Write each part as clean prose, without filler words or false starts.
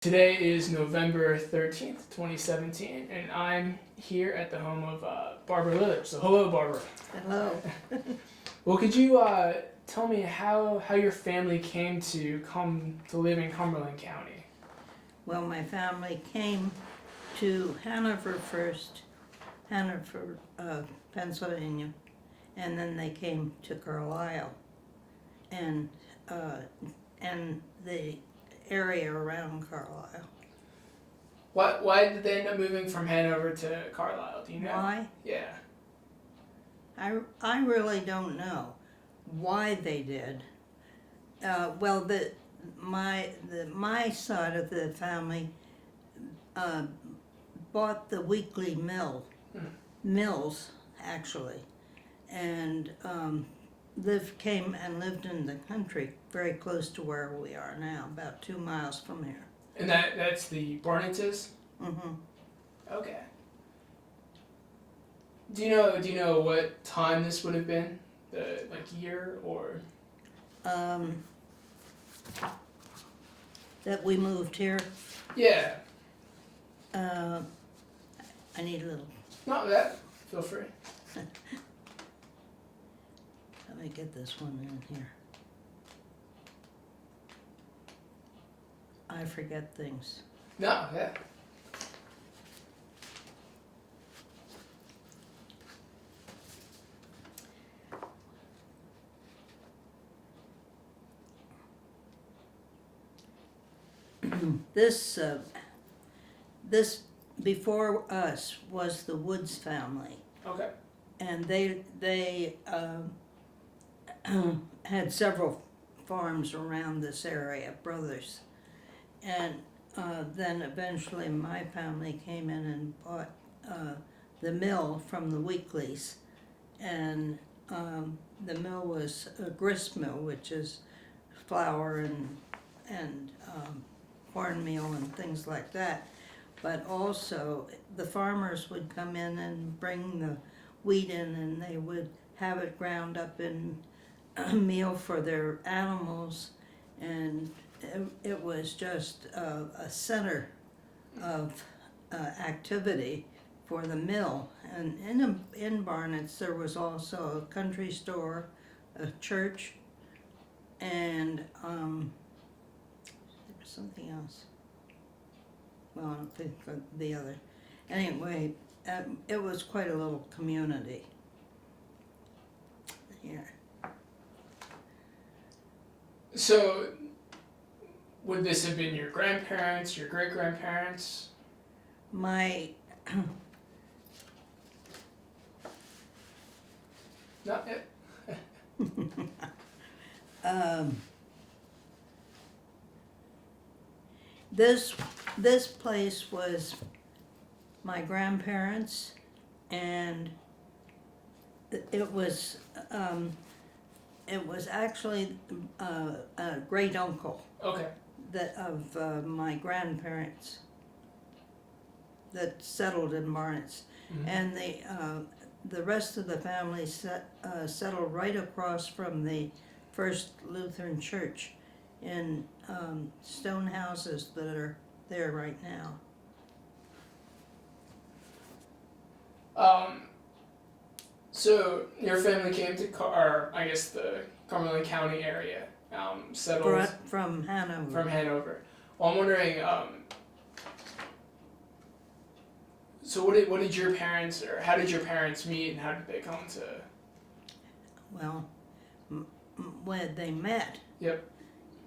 Today is November 13th, 2017, and I'm here at the home of Barbara Lillich. So, hello, Barbara. Hello. Well, could you tell me how your family came to come to live in Cumberland County? Well, my family came to Hanover first, Hanover, Pennsylvania, and then they came to Carlisle, and the area around Carlisle. Why did they end up moving from Hanover to Carlisle? Do you know? Why? Yeah. I really don't know why they did. Well, my side of the family bought the weekly mills actually, and came and lived in the country very close to where we are now, about 2 miles from here. And that's the Barnett's? Mm-hmm. Okay. Do you know what time this would have been? The year or? That we moved here. Yeah. I need a little. Not that. Feel free. Let me get this one in here. I forget things. No. Yeah. This before us was the Woods family, Okay. and they had several farms around this area, brothers, and then eventually my family came in and bought the mill from the Weekleys, and the mill was a grist mill, which is flour and cornmeal and things like that. But also the farmers would come in and bring the wheat in, and they would have it ground up in a meal for their animals, and it was just a center of activity for the mill. And in Barnett's there was also a country store, a church, and there was something else. Well, I don't think the other. Anyway, it was quite a little community here. So, would this have been your grandparents, your great-grandparents? My Not yet. This place was my grandparents, and it was actually a great uncle Okay. of my grandparents that settled in Barnett's, Mm-hmm. and the rest of the family settled right across from the First Lutheran Church in stone houses that are there right now. So your family came to the Cumberland County area, settled From Hanover. from Hanover. Well, I'm wondering, so what did your parents, or how did your parents meet, and how did they come to? Well, when they met. Yep.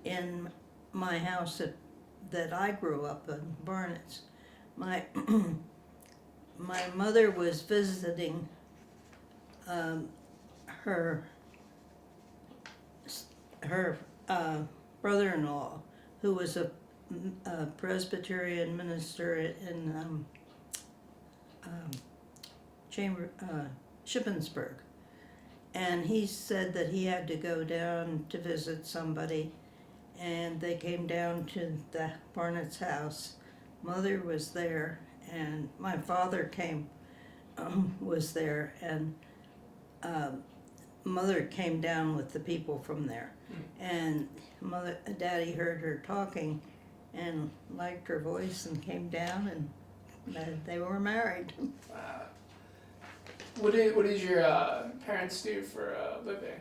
In my house that I grew up in, Barnett's. My mother was visiting her brother-in-law, who was a Presbyterian minister in Shippensburg, and he said that he had to go down to visit somebody, and they came down to the Barnett's house. Mother was there, and my father was there, and Mother came down with the people from there, and Daddy heard her talking, and liked her voice and came down, and they were married. What did your parents do for a living?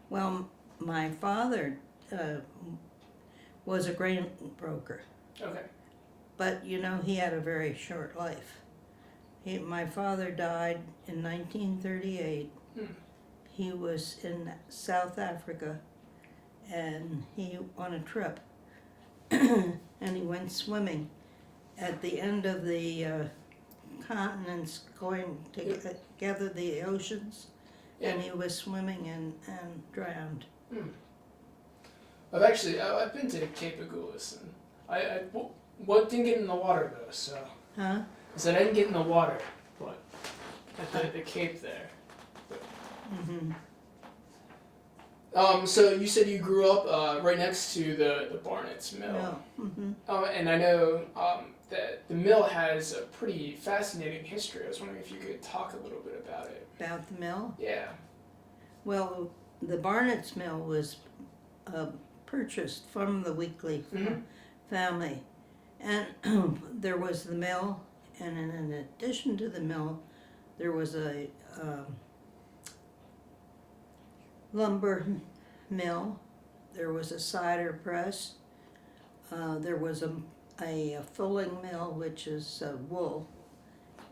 Well, my father was a grain broker, Okay. but you know, he had a very short life. My father died in 1938. He was in South Africa, and he on a trip, and he went swimming at the end of the continents, going to gather the oceans, and he was swimming and drowned. I've been to Cape Agulhas, and what didn't get in the water though, so. Huh? I said I didn't get in the water, but at the Cape there. So you said you grew up right next to the Barnett's Mill. No. And I know that the mill has a pretty fascinating history. I was wondering if you could talk a little bit about it. About the mill? Yeah. Well, the Barnett's Mill was purchased from the Weekly family, and there was the mill, and in addition to the mill, there was a lumber mill, there was a cider press, there was a fulling mill, which is wool,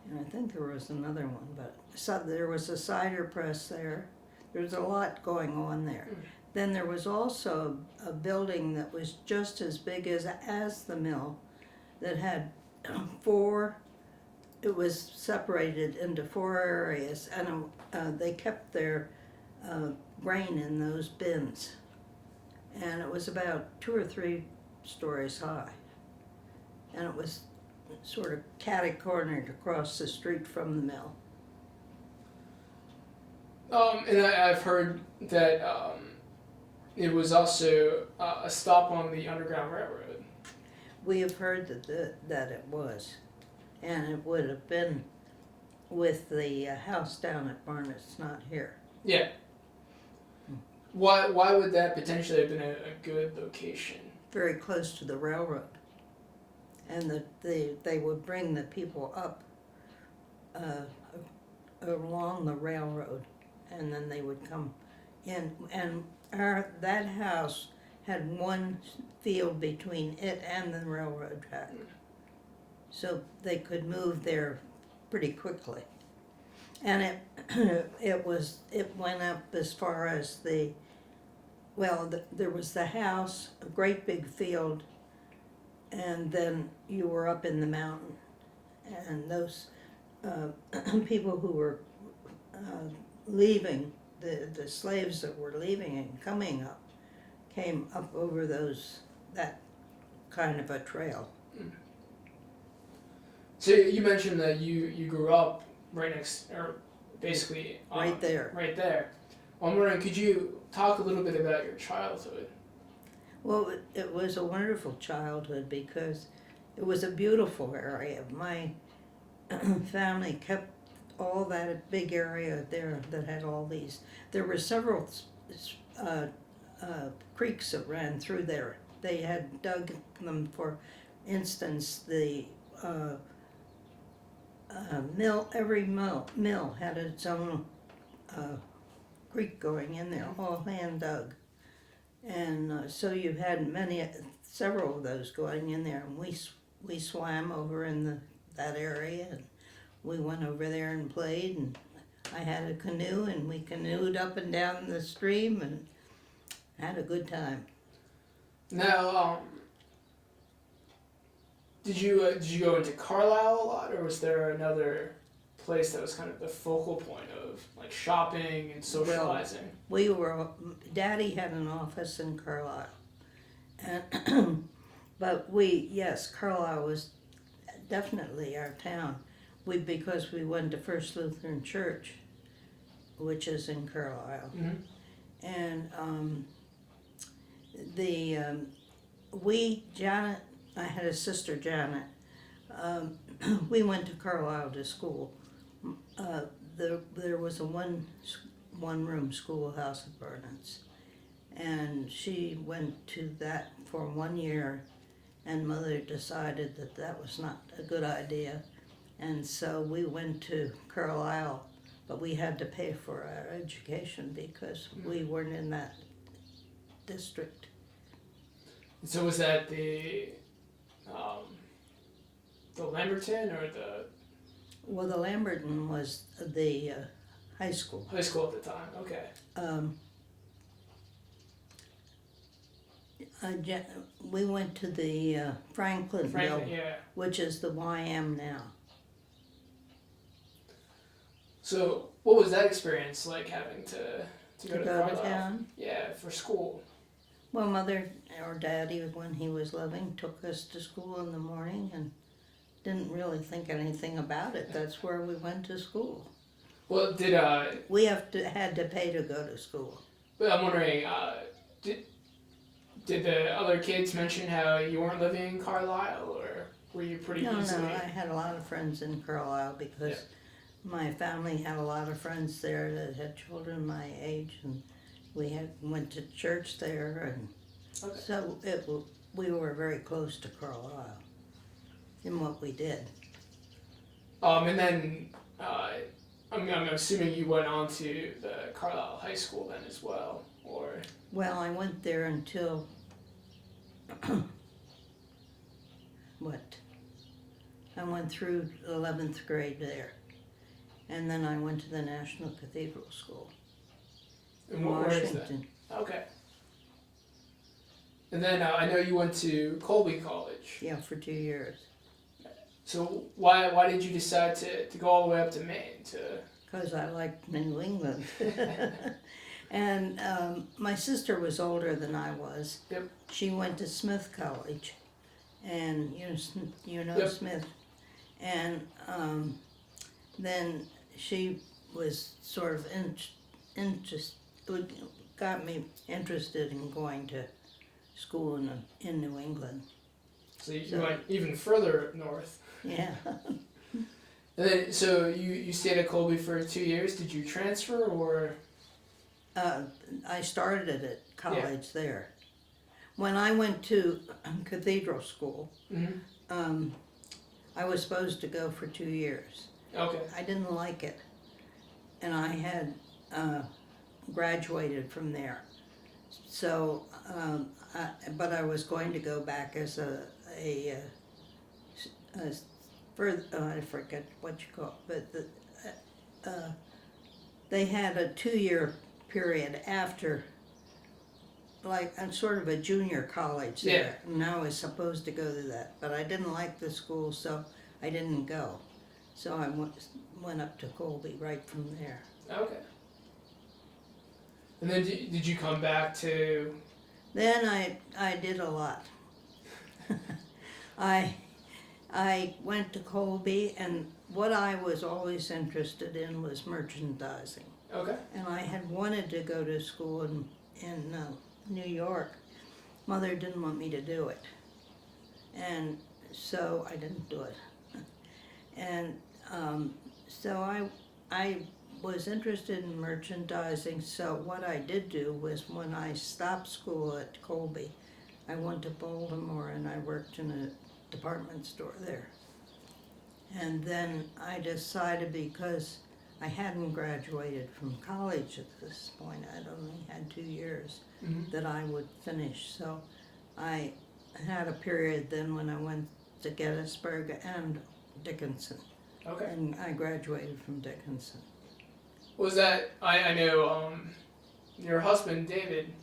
and I think there was another one, but there was a cider press there. There's a lot going on there. Then there was also a building that was just as big as the mill, that had it was separated into 4 areas, and they kept their grain in those bins. And it was about 2 or 3 stories high. And it was sort of catty-cornered across the street from the mill. And I've heard that it was also a stop on the Underground Railroad. We have heard that it was. And it would have been with the house down at Barnett's, not here. Yeah. Why would that potentially have been a good location? Very close to the railroad. And they would bring the people up along the railroad, and then they would come in. And that house had one field between it and the railroad track. So they could move there pretty quickly. And it went up as far as there was the house, a great big field, and then you were up in the mountain. And those people who were leaving, the slaves that were leaving and coming up, came up over that kind of a trail. So you mentioned that you grew up right next, or basically Right there. Right there. Well, I'm wondering, could you talk a little bit about your childhood? Well, it was a wonderful childhood because it was a beautiful area. My family kept all that big area there that had all these. There were several creeks that ran through there. They had dug them, for instance, the mill. Every mill had its own creek going in there, all hand dug. And so you had several of those going in there, and we swam over in that area, and we went over there and played, and I had a canoe, and we canoed up and down the stream and had a good time. Now, did you go into Carlisle a lot, or was there another place that was kind of the focal point of like shopping and socializing? Daddy had an office in Carlisle, and but Carlisle was definitely our town. Because we went to First Lutheran Church, which is in Carlisle, and Janet, I had a sister, Janet. We went to Carlisle to school. There was a one-room schoolhouse at Barnett's, and she went to that for 1 year, and Mother decided that that was not a good idea. And so we went to Carlisle, but we had to pay for our education because we weren't in that district. So was that the Lamberton or the Well, the Lamberton was the high school. high school at the time? Okay. We went to the Franklin, Yeah. which is the YM now. So what was that experience like, having to go to Carlisle? town. Yeah, for school. Well, Mother or Daddy, when he was living, took us to school in the morning and didn't really think anything about it. That's where we went to school. Well, We had to pay to go to school. but I'm wondering, did the other kids mention how you weren't living in Carlisle, or were you pretty No, easily? I had a lot of friends in Carlisle because my family had a lot of friends there that had children my age, and we went to church there, and Okay. so we were very close to Carlisle in what we did. And then I'm assuming you went on to the Carlisle High School then as well, or Well, I went there until I went through 11th grade there, and then I went to the National Cathedral School in where is that? Washington. Okay. And then I know you went to Colby College. Yeah, for 2 years. So why did you decide to go all the way up to Maine to? Because I liked New England. And my sister was older than I was. Yep. She went to Smith College, and you know Yep. Smith. And then she was sort of got me interested in going to school in New England. So you went even further north. Yeah. And then, so you stayed at Colby for 2 years. Did you transfer, or? I started at college there. When I went to Cathedral School, Mm-hmm. I was supposed to go for 2 years. Okay. I didn't like it, and I had graduated from there. So, but I was going to go back as I forget what you call it, but they had a 2-year period after, like, sort of a junior college there. And I was supposed to go to that, but I didn't like the school, so I didn't go. So I went up to Colby right from there. Okay. And then did you come back to? Then I did a lot. I went to Colby, and what I was always interested in was merchandising. Okay. And I had wanted to go to school in New York. Mother didn't want me to do it, and so I didn't do it. And so I was interested in merchandising, so what I did do was, when I stopped school at Colby, I went to Baltimore and I worked in a department store there. And then I decided, because I hadn't graduated from college at this point, I'd only had 2 years, Mm-hmm. that I would finish. So I had a period then when I went to Gettysburg and Dickinson, Okay. and I graduated from Dickinson. Was that I know your husband David?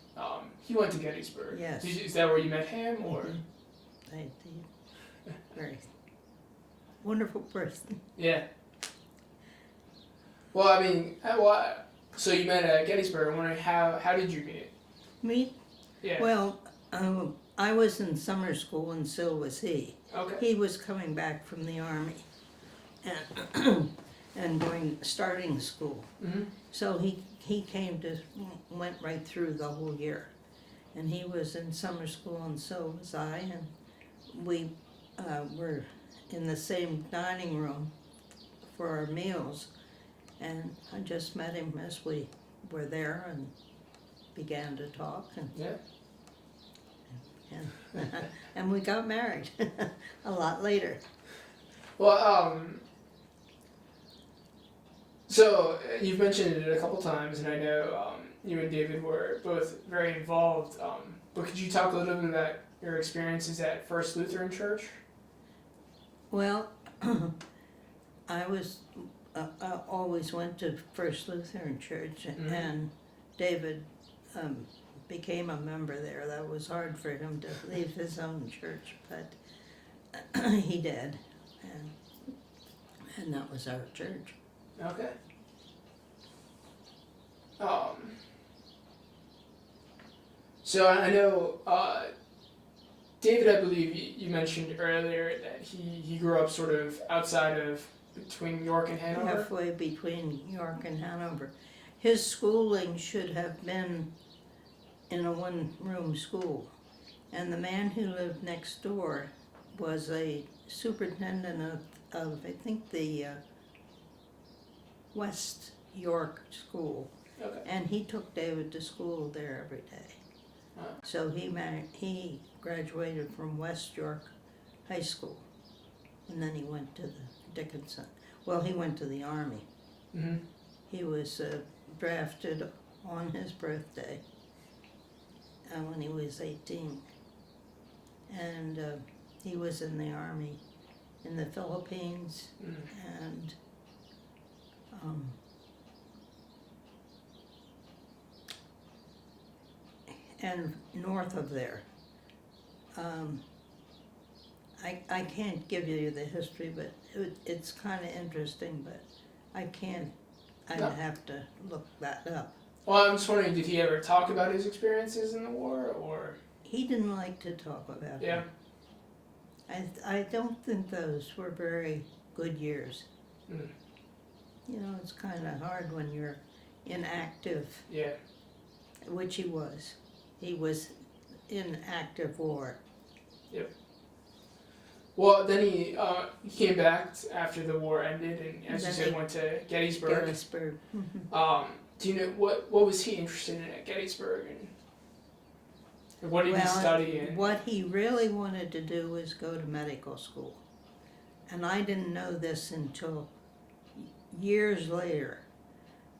He went to Gettysburg. Yes. Is that where you met him, or? Mm-hmm. I did. Very wonderful person. Yeah. Well, I mean, so you met at Gettysburg. I'm wondering how did you meet? Me? Yeah. Well, I was in summer school, and so was he. Okay. He was coming back from the Army and starting school. Mm-hmm. So he went right through the whole year. And he was in summer school, and so was I, and we were in the same dining room for our meals. And I just met him as we were there and began to talk, and Yeah. And we got married a lot later. Well, so you've mentioned it a couple times, and I know you and David were both very involved. But could you talk a little bit about your experiences at First Lutheran Church? Well, I always went to First Lutheran Church, and David became a member there. That was hard for him to leave his own church, but he did, and that was our church. Okay. So I know David, I believe you mentioned earlier that he grew up sort of outside of between York and Hanover. Halfway between York and Hanover. His schooling should have been in a one-room school, and the man who lived next door was a superintendent of I think the West York School. Okay. And he took David to school there every day. So he graduated from West York High School, and then he went to the Dickinson. Well, he went to the Army. Mm-hmm. He was drafted on his birthday when he was 18. And he was in the Army in the Philippines and north of there. I can't give you the history, but it's kind of interesting, but I'd have to look that up. Well, I'm just wondering, did he ever talk about his experiences in the war, or? He didn't like to talk about it. I don't think those were very good years. Mm. You know, it's kind of hard when you're inactive. Yeah. Which he was. He was in active war. Yep. Well, then he came back after the war ended, and as you said, went to Gettysburg. Gettysburg. Do you know what was he interested in at Gettysburg, and what did he study? And what he really wanted to do was go to medical school, and I didn't know this until years later,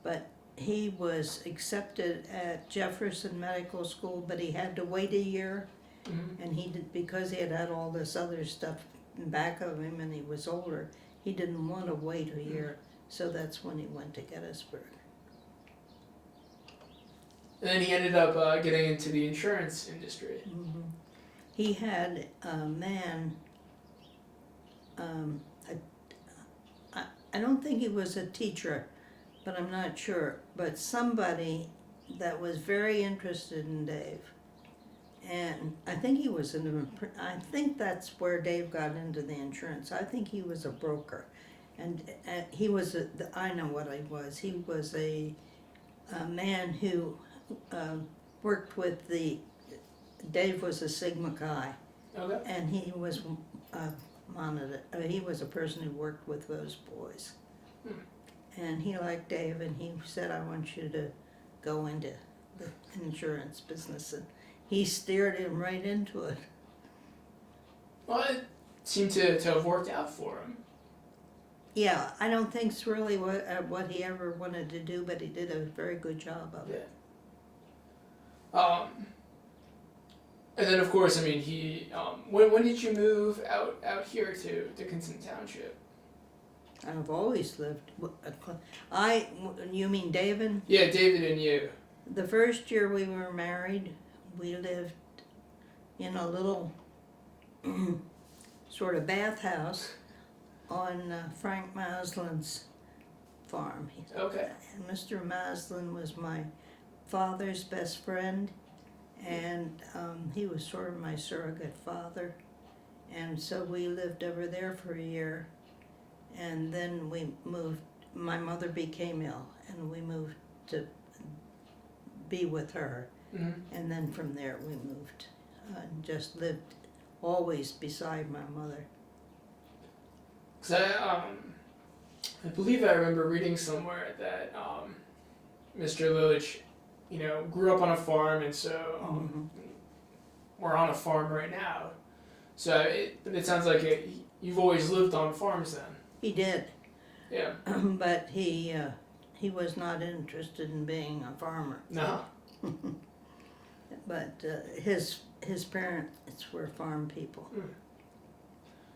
but he was accepted at Jefferson Medical School, but he had to wait a year. Mm-hmm. And he did, because he had all this other stuff in back of him and he was older, he didn't want to wait a year, so that's when he went to Gettysburg. And then he ended up getting into the insurance industry. Mm-hmm. He had a man, I don't think he was a teacher, but I'm not sure, but somebody that was very interested in Dave. And I think he was I think that's where Dave got into the insurance. I think he was a broker. And he was, I know what he was. He was a man who worked with Dave was a Sigma Chi. Okay. And he was he was a person who worked with those boys. And he liked Dave, and he said, I want you to go into the insurance business. And he steered him right into it. Well, it seemed to have worked out for him. Yeah, I don't think it's really what he ever wanted to do, but he did a very good job of it. Yeah. And then, of course, I mean, he. When did you move out here to Dickinson Township? I've always lived. You mean David? Yeah, David and you. The first year we were married, we lived in a little sort of bathhouse on Frank Masland's farm. Okay. And Mr. Masland was my father's best friend, and he was sort of my surrogate father. And so we lived over there for a year, and then we moved. My mother became ill, and we moved to be with her. Mm-hmm. And then from there we moved and just lived always beside my mother. Because I believe I remember reading somewhere that Mr. Lillich, grew up on a farm, and so we're on a farm right now. So it sounds like you've always lived on farms then. He did, Yeah. but he was not interested in being a farmer. No. But his parents were farm people.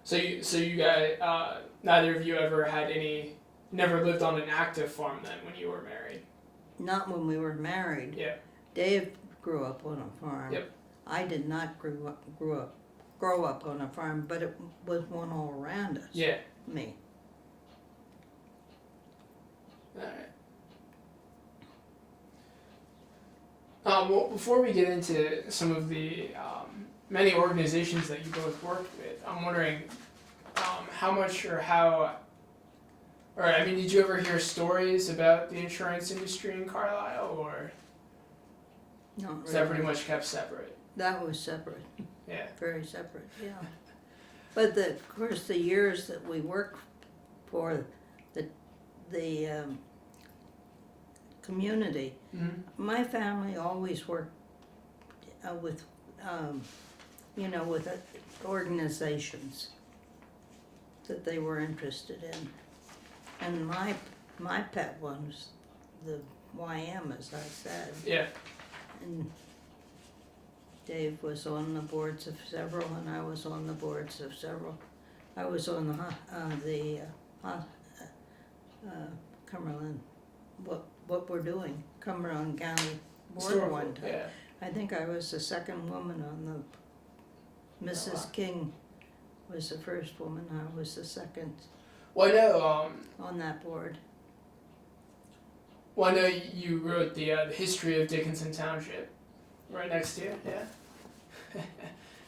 So you guys, neither of you ever never lived on an active farm then when you were married. Not when we were married. Yeah. Dave grew up on a farm. Yep. I did not grow up on a farm, but it was one all around us. Yeah. Me. All right. Well, before we get into some of the many organizations that you both worked with, I'm wondering how much or how, or I mean, did you ever hear stories about the insurance industry in Carlisle, or Not is that really. pretty much kept separate? That was separate. Yeah. Very separate, yeah. But of course, the years that we worked for the community, Mm-hmm. my family always worked with, with organizations that they were interested in. And my pet one was the YM, as I said. Yeah. And Dave was on the boards of several, and I was on the boards of several. I was on the Cumberland, what we're doing, Cumberland County board Historical, one time. yeah. I think I was the second woman on the, Mrs. wow. King was the first woman, I was the second Well, I know. on that board. Well, I know you wrote the history of Dickinson Township, right next to you. Yeah.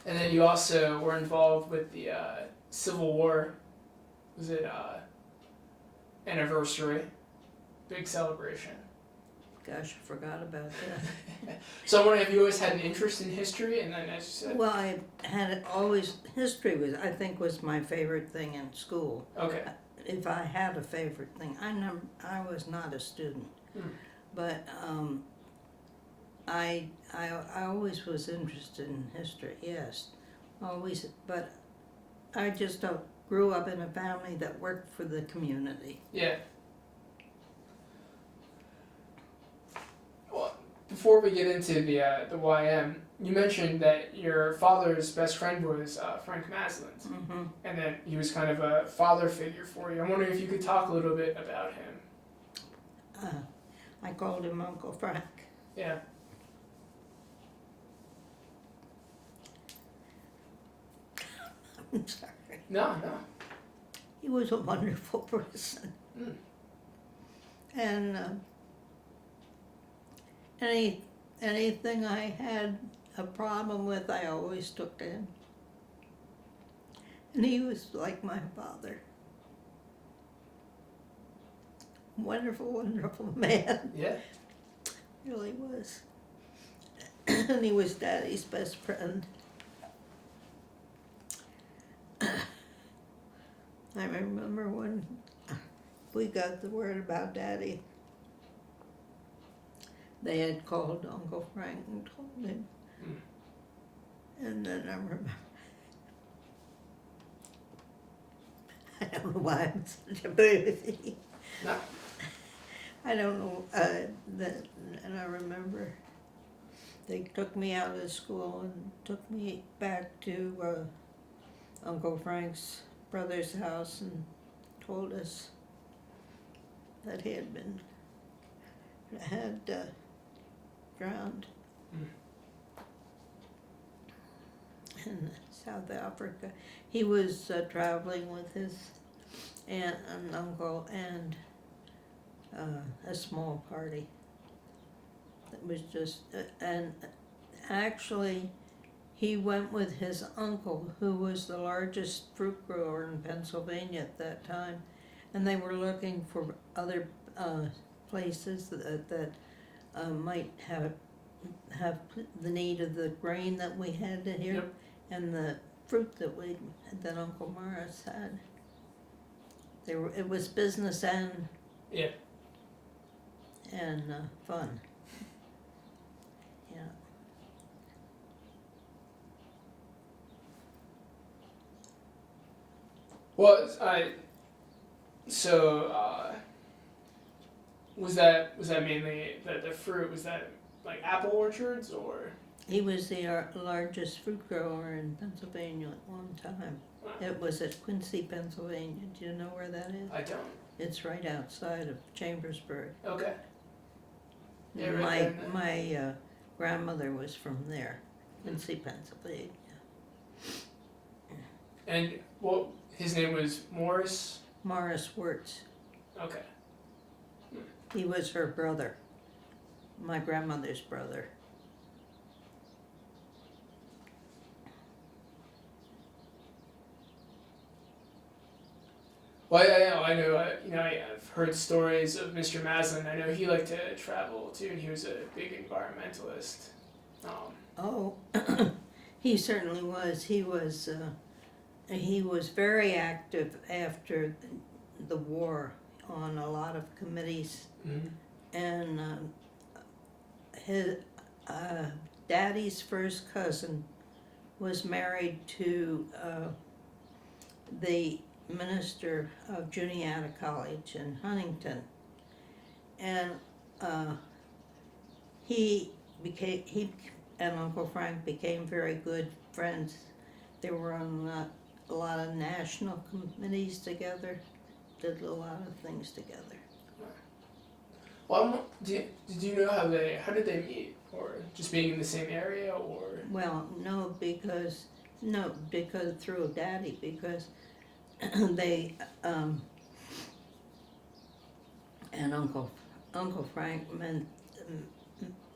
And then you also were involved with the Civil War. Was it anniversary? Big celebration. Gosh, I forgot about that. So I'm wondering if you always had an interest in history, and then as you said. Well, I had it always, history was my favorite thing in school. Okay. If I had a favorite thing, I was not a student, but I always was interested in history. Yes, always. But I just grew up in a family that worked for the community. Yeah. Well, before we get into the YM, you mentioned that your father's best friend was Frank Masland, Mm-hmm. and that he was kind of a father figure for you. I'm wondering if you could talk a little bit about him. I called him Uncle Frank. Yeah. I'm sorry. No. He was a wonderful person. Mm. And anything I had a problem with, I always took to him. And he was like my father. Wonderful, wonderful man. Yeah. Really was. And he was Daddy's best friend. I remember when we got the word about Daddy, they had called Uncle Frank and told him. And then I remember, I don't know why I'm such a baby. No. I don't know, and I remember they took me out of school and took me back to Uncle Frank's brother's house and told us that he had drowned in South Africa. He was traveling with his aunt and uncle and a small party. It was just, and actually he went with his uncle, who was the largest fruit grower in Pennsylvania at that time, and they were looking for other places that might have the need of the grain that we had here. Yep. And the fruit that Uncle Morris had. It was business and Yeah. fun. Yeah. Well, was that mainly the fruit? Was that like apple orchards or? He was the largest fruit grower in Pennsylvania at one time. It was at Quincy, Pennsylvania. Do you know where that is? I don't. It's right outside of Chambersburg. Okay. Yeah, And right my grandmother was from there, Quincy, Pennsylvania. And well, his name was Morris. Morris Wirtz. Okay. He was her brother, my grandmother's brother. Well, I know. I've heard stories of Mr. Masland. I know he liked to travel too, and he was a big environmentalist. Oh, he certainly was. He was very active after the war on a lot of committees, Mm-hmm. and his daddy's first cousin was married to the minister of Juniata College in Huntington, and he and Uncle Frank became very good friends. They were on a lot of national committees together, did a lot of things together. Well, did you know how did they meet, or just being in the same area, or? Well, because through Daddy, because they and Uncle Frank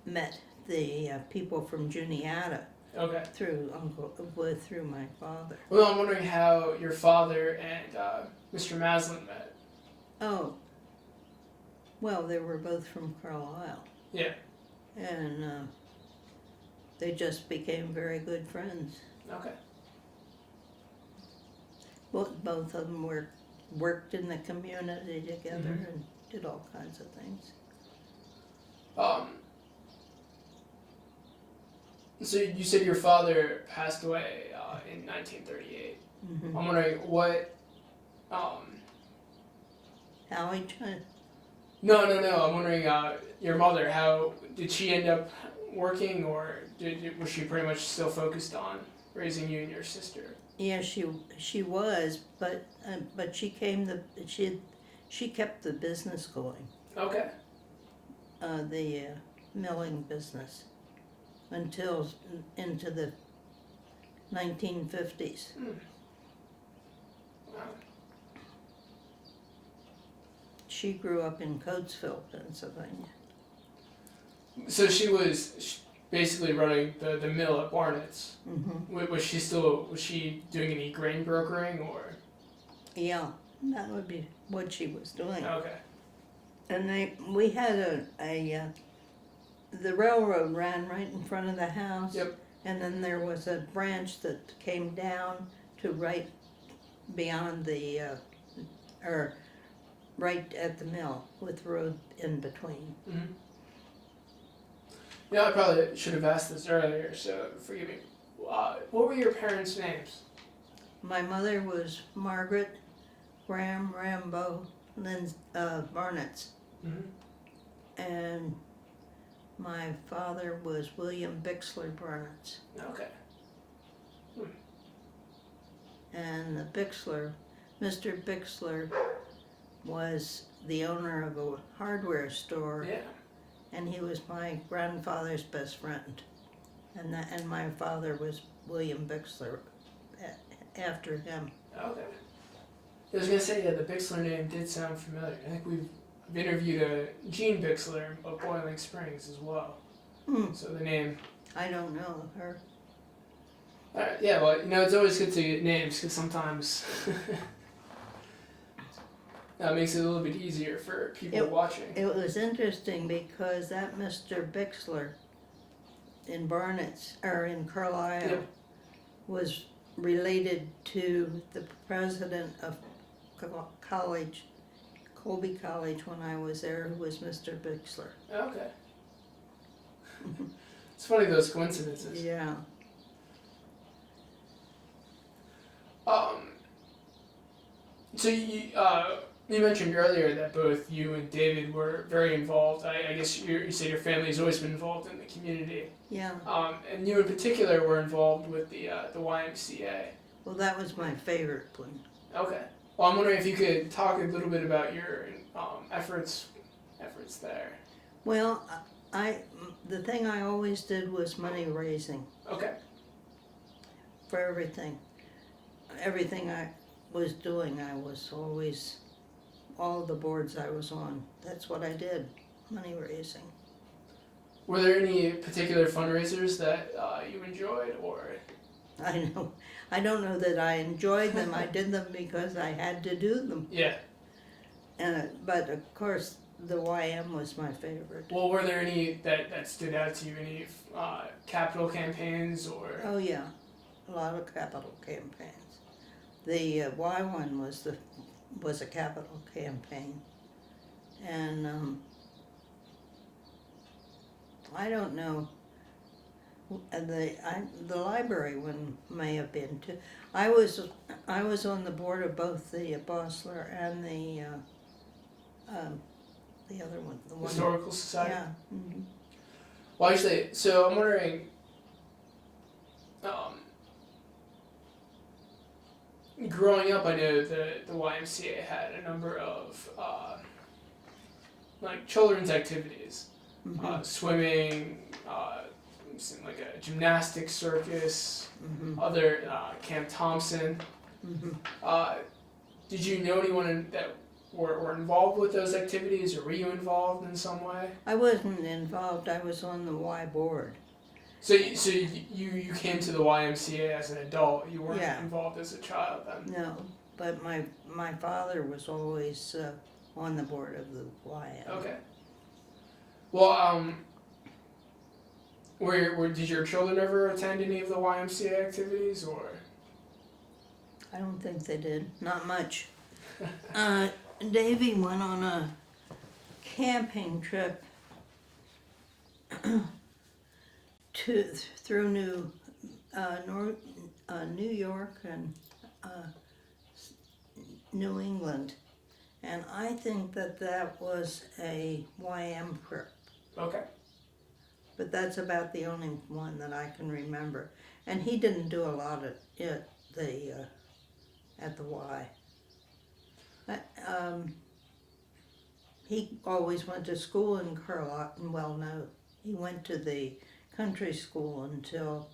met the people from Juniata Okay. through my father. Well, I'm wondering how your father and Mr. Masland met. Oh, well, they were both from Carlisle. Yeah. And they just became very good friends. Okay. Both of them worked in the community together Mm-hmm. and did all kinds of things. So you said your father passed away in 1938. Mm-hmm. I'm wondering what. Howie Chun. No. I'm wondering your mother. How did she end up working, or was she pretty much still focused on raising you and your sister? Yeah, she was, but she kept the business going. Okay. The milling business until into the 1950s. Wow. She grew up in Coatesville, Pennsylvania. So she was basically running the mill at Barnett's. Mm-hmm. Was she doing any grain brokering, or? Yeah, that would be what she was doing. Okay. And we had the railroad ran right in front of the house. Yep. And then there was a branch that came down to right beyond or right at the mill with road in between. Mm-hmm. Yeah, I probably should have asked this earlier, so forgive me. What were your parents' names? My mother was Margaret Graham Rambo Barnett's. Mm-hmm. And my father was William Bixler Barnett's. Okay. And Mr. Bixler was the owner of a hardware store. Yeah. And he was my grandfather's best friend. And my father was William Bixler after him. Okay. I was gonna say, yeah, the Bixler name did sound familiar. I think I've interviewed Jean Bixler of Boiling Springs as well. So the name. I don't know her. Yeah, well, it's always good to get names because sometimes that makes it a little bit easier for people watching. It was interesting because that Mr. Bixler in Barnett's, or in Carlisle, Yep. was related to the president of college, Colby College, when I was there, who was Mr. Bixler. Okay. It's funny, those coincidences. Yeah. So you mentioned earlier that both you and David were very involved. I guess you said your family's always been involved in the community. Yeah. And you in particular were involved with the YMCA. Well, that was my favorite one. Okay. Well, I'm wondering if you could talk a little bit about your efforts there. Well, the thing I always did was money raising Okay. for everything. Everything I was doing, I was always, all the boards I was on, that's what I did, money raising. Were there any particular fundraisers that you enjoyed, or? I don't know that I enjoyed them. I did them because I had to do them. Yeah. But of course, the YM was my favorite. Well, were there any that stood out to you? Any capital campaigns or? Oh yeah, a lot of capital campaigns. The Y one was a capital campaign, and I don't know. The library one may have been too. I was on the board of both the Bossler and the other one, the one. Historical Society? Yeah. Mm-hmm. Well, actually, so I'm wondering, growing up, I know the YMCA had a number of, like, children's activities. Mm-hmm. Swimming, like a gymnastics circus, Mm-hmm. other, Camp Thompson. Mm-hmm. Did you know anyone that were involved with those activities, or were you involved in some way? I wasn't involved. I was on the Y board. So you came to the YMCA as an adult. You weren't Yeah. involved as a child then. No, but my father was always on the board of the YM. Okay. Well, did your children ever attend any of the YMCA activities, or? I don't think they did. Not much. Davy went on a camping trip through New York and New England, and I think that was a YM trip. Okay. But that's about the only one that I can remember. And he didn't do a lot of it at the Y. He always went to school in Carlisle. Well, no, he went to the country school until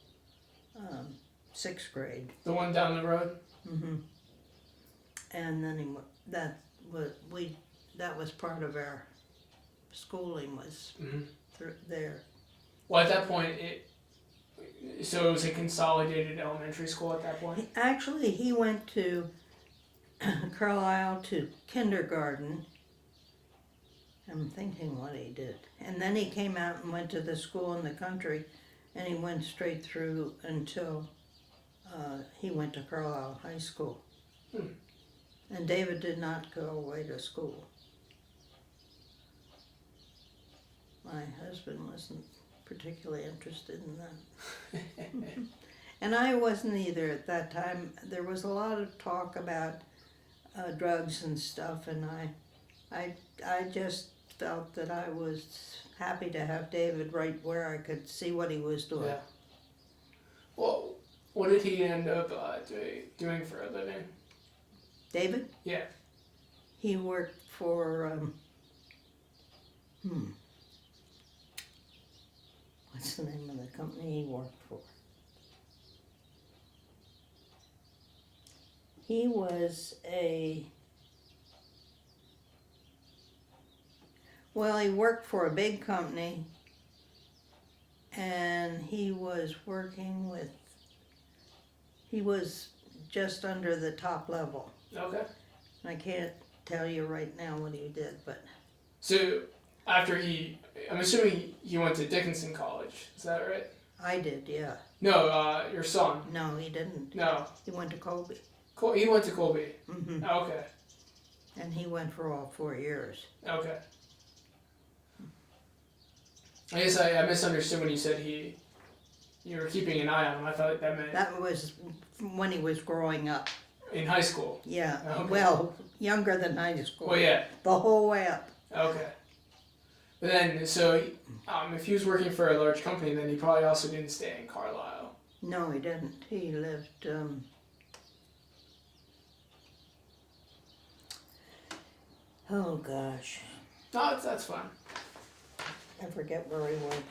6th grade. The one down the road. Mm-hmm. And then that was part of our schooling was through there. Well, at that point, so it was a consolidated elementary school at that point? Actually, he went to Carlisle to kindergarten. I'm thinking what he did. And then he came out and went to the school in the country, and he went straight through until he went to Carlisle High School. And David did not go away to school. My husband wasn't particularly interested in that. And I wasn't either at that time. There was a lot of talk about drugs and stuff, and I just felt that I was happy to have David right where I could see what he was doing. Yeah. Well, what did he end up doing for a living? David? Yeah. He worked for, what's the name of the company he worked for? He was he worked for a big company, and he was just under the top level. Okay. I can't tell you right now what he did, but... So, after I'm assuming he went to Dickinson College, is that right? I did, yeah. No, your son. No, he didn't. No. He went to Colby. He went to Colby. Mm-hmm. Okay. And he went for all 4 years. Okay. I guess I misunderstood when you said you were keeping an eye on him. I thought that meant... That was when he was growing up. In high school? Yeah, Okay. well, younger than high school. Well, yeah. The whole way up. Okay. But then, so if he was working for a large company, then he probably also didn't stay in Carlisle. No, he didn't. He lived, oh gosh, No, that's fine. I forget where he went.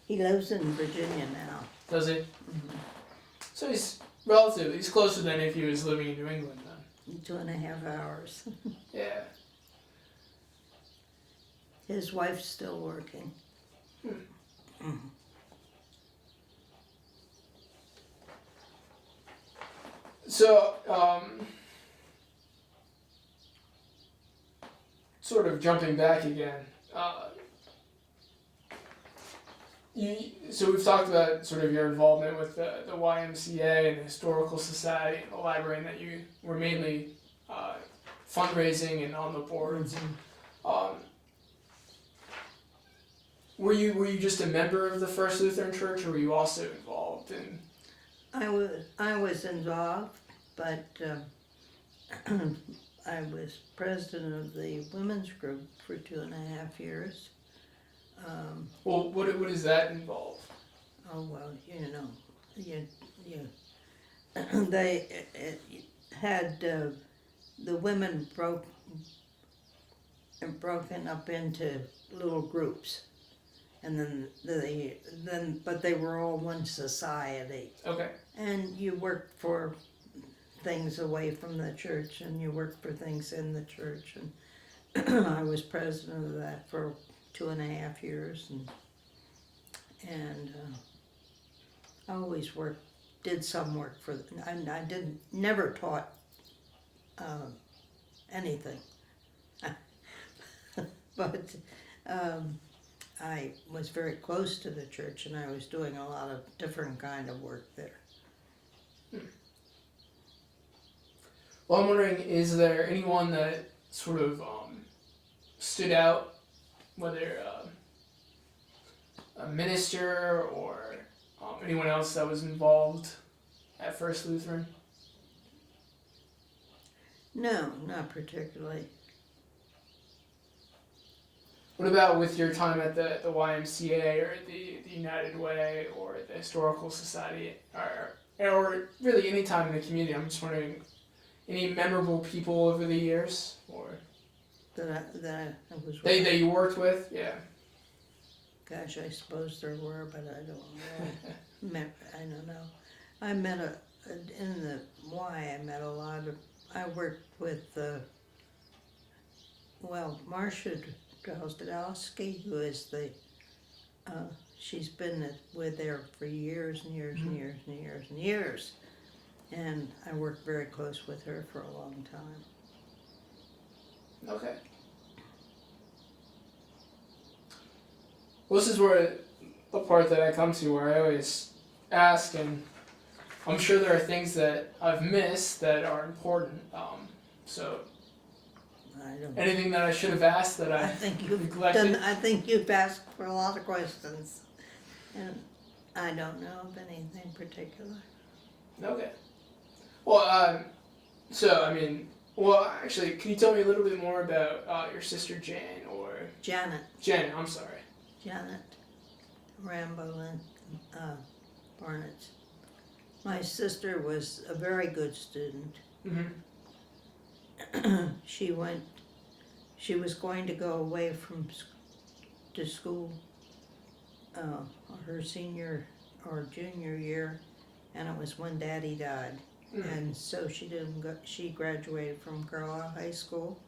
He lives in Virginia now. Does he? Mm-hmm. So he's closer than if he was living in New England then. 2.5 hours. Yeah. His wife's still working. So, sort of jumping back again, so we've talked about sort of your involvement with the YMCA and the Historical Society and the library, and that you were mainly fundraising and on the boards. Were you just a member of the First Lutheran Church, or were you also involved in? I was involved, but I was president of the women's group for 2.5 years. Well, what does that involve? Oh well, they had the women broken up into little groups, and but they were all one society. Okay. And you worked for things away from the church, and you worked for things in the church, and I was president of that for 2.5 years, and I always did some work for them. I never taught anything, but I was very close to the church, and I was doing a lot of different kind of work there. Well, I'm wondering, is there anyone that sort of stood out, whether a minister or anyone else that was involved at First Lutheran? No, not particularly. What about with your time at the YMCA or the United Way or the Historical Society, or really any time in the community? I'm just wondering, any memorable people over the years, or That I was. that you worked with? Yeah. Gosh, I suppose there were, but I don't know. I don't know. I met in the Y. I met a lot of. I worked with Marcia Drozgodowski, who is she's been with there for years and years and years and years and years, and I worked very close with her for a long time. Okay. Well, this is where the part that I come to, where I always ask, and I'm sure there are things that I've missed that are important. So I don't. anything that I should have asked that I think you've neglected? done. I think you've asked for a lot of questions, and I don't know of anything particular. Okay. Well, well, actually, can you tell me a little bit more about your sister Jane, or Janet I'm sorry. Rambo Barnett. My sister was a very good student. Mm-hmm. She was going to go away to school her senior or junior year, and it was when Daddy died. Mm-hmm. And so she didn't go. She graduated from Carlisle High School,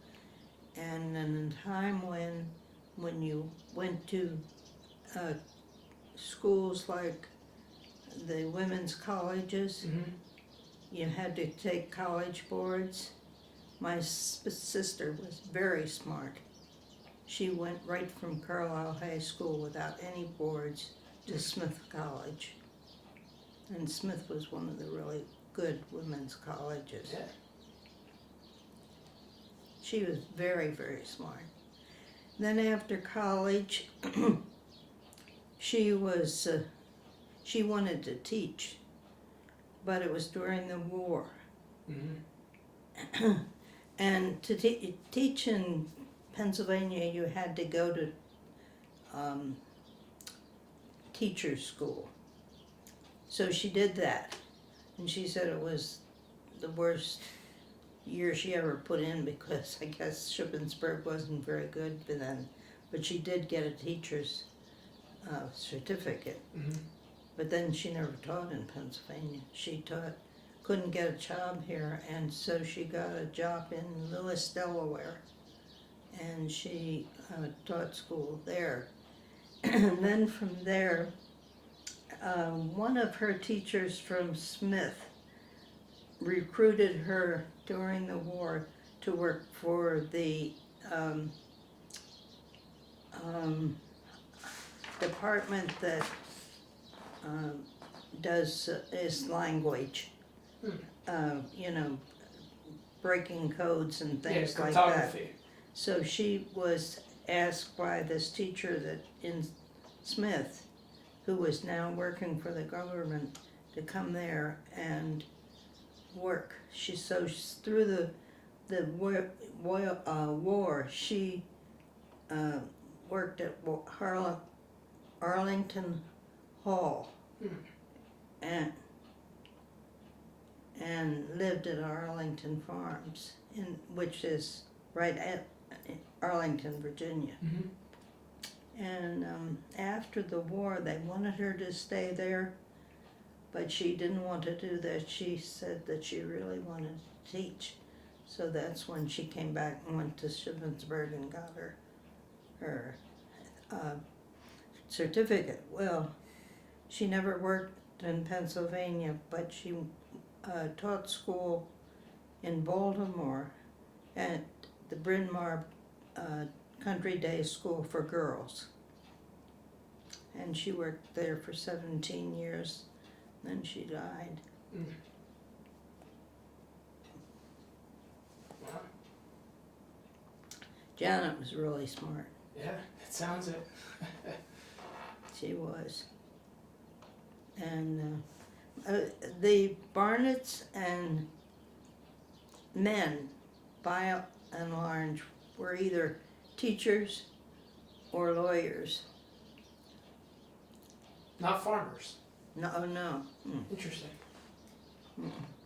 and in a time when you went to schools like the women's colleges, Mm-hmm. you had to take college boards. My sister was very smart. She went right from Carlisle High School without any boards to Smith College. And Smith was one of the really good women's colleges. Yeah. She was very, very smart. Then after college, she wanted to teach, but it was during the war. Mm-hmm. And to teach in Pennsylvania, you had to go to teacher's school. So she did that, and she said it was the worst year she ever put in because I guess Shippensburg wasn't very good then. But she did get a teacher's certificate. Mm-hmm. But then she never taught in Pennsylvania. She couldn't get a job here, and so she got a job in Lewis, Delaware, and she taught school there. And then from there, one of her teachers from Smith recruited her during the war to work for the department that is language, breaking codes and things like that. Cryptography. So she was asked by this teacher that in Smith, who was now working for the government, to come there and work. Through the war, she worked at Arlington Hall, and lived at Arlington Farms, which is right at Arlington, Virginia. Mm-hmm. And after the war, they wanted her to stay there, but she didn't want to do that. She said that she really wanted to teach. So that's when she came back and went to Shippensburg and got her certificate. Well, she never worked in Pennsylvania, but she taught school in Baltimore at the Bryn Mawr Country Day School for Girls. And she worked there for 17 years, then she died. Mm. Wow. Janet was really smart. Yeah, it sounds it. She was. And the Barnetts and men, by and large, were either teachers or lawyers. Not farmers. No. Interesting.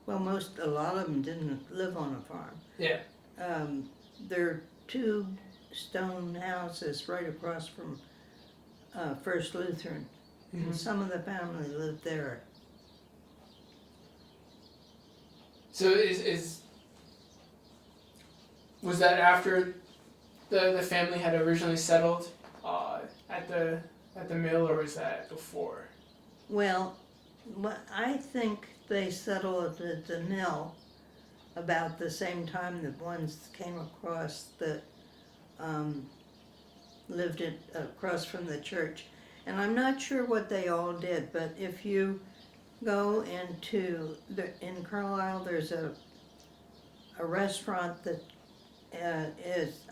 Well, a lot of them didn't live on a farm. Yeah. There are two stone houses right across from First Lutheran. Mm-hmm. And some of the family lived there. So was that after the family had originally settled at the mill, or was that before? Well, I think they settled at the mill about the same time that ones came across that lived across from the church. And I'm not sure what they all did, but if you go in Carlisle, there's a restaurant that is,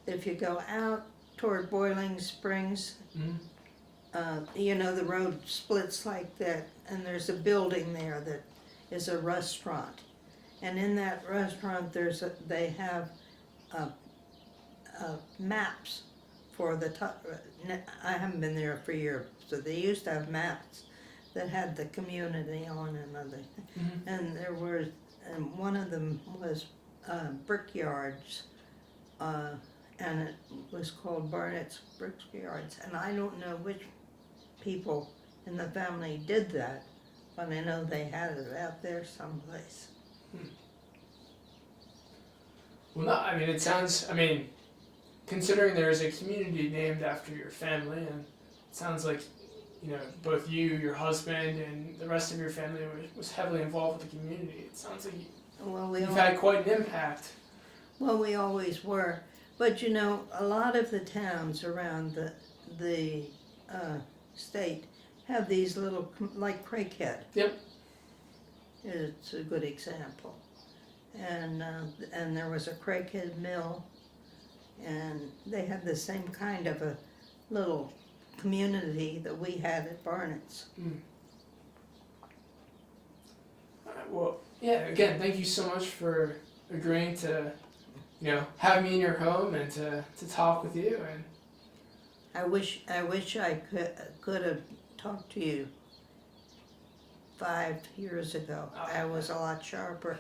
if you go out toward Boiling Springs, Mm-hmm. The road splits like that, and there's a building there that is a restaurant. And in that restaurant, they have maps for I haven't been there for years, so they used to have maps that had the community on and other things. Mm-hmm. And one of them was brickyards, and it was called Barnett's Brickyards. And I don't know which people in the family did that, but I know they had it out there someplace. Well, no, it sounds, considering there is a community named after your family, and it sounds like, both you, your husband, and the rest of your family was heavily involved with the community. It sounds like you've had quite an impact. Well, we always were. But a lot of the towns around the state have these little, like Craighead. Yep. It's a good example. And there was a Craighead mill, and they had the same kind of a little community that we had at Barnett's. Well, yeah. Again, thank you so much for agreeing to, have me in your home and to talk with you. And I wish I could have talked to you 5 years ago. Oh. I was a lot sharper.